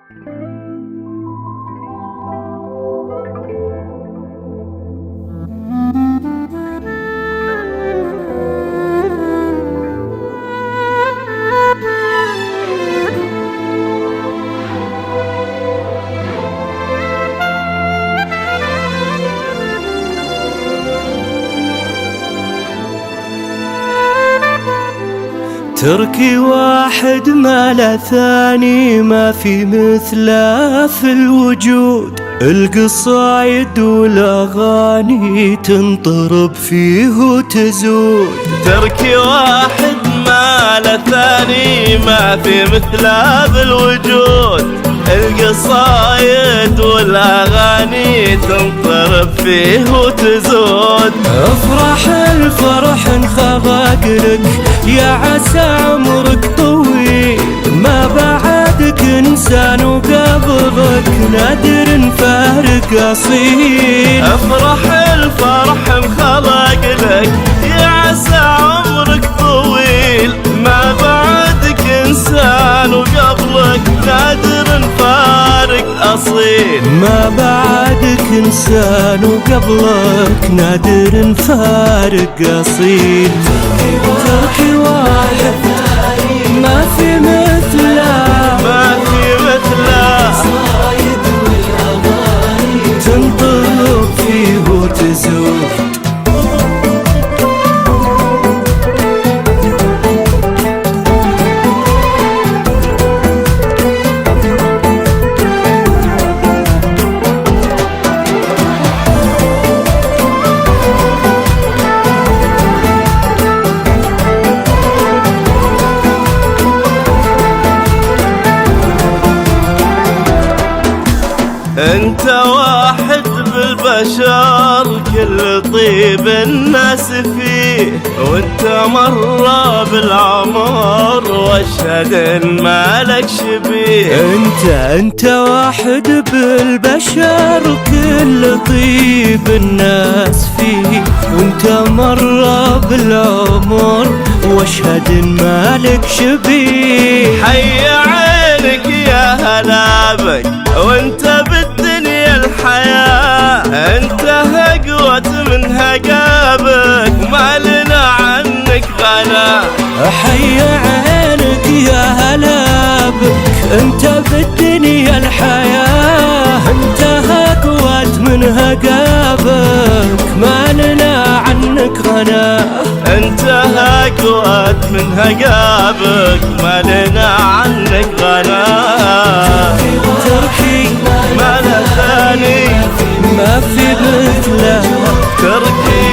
تركي واحد ما له ثاني، ما في مثله في الوجود. القصايد والاغاني تنطرب فيه وتزود. تركي واحد ما له ثاني، ما في مثله في الوجود. القصايد والاغاني تنطرب فيه وتزود. افرح الفرح انخلق لك، يا عسى عمرك طويل. ما بعدك انسان وقبلك نادر نفارق اصيل. افرح الفرح انخلق لك، يا عسى عمرك طويل. ما بعدك انسان وقبلك نادر نفارق اصيل. ما بعدك انسان وقبلك نادر نفارق اصيل. تركي واحد ما في مثله، ما في مثله. تنطرب فيه وتزود. انت واحد بالبشر كل طيب الناس فيه. وانت مرة بالعمر واشهد ان ما لك شبيه. انت واحد بالبشر كل طيب الناس فيه. وانت مرة بالعمر واشهد ان ما لك شبيه. حي عينك يا هلا بك وانت بالدنيا الحياة. انت هقوة من هقابك وما لنا عنك غلا. حي عينك يا هلا بك، انت بالدنيا الحياة. انت هقوة من هقابك ما لنا عنك غنى. انت هقوة من هقابك ما لنا عنك غنى. تركي ما له ثاني، ما في مثله. تركي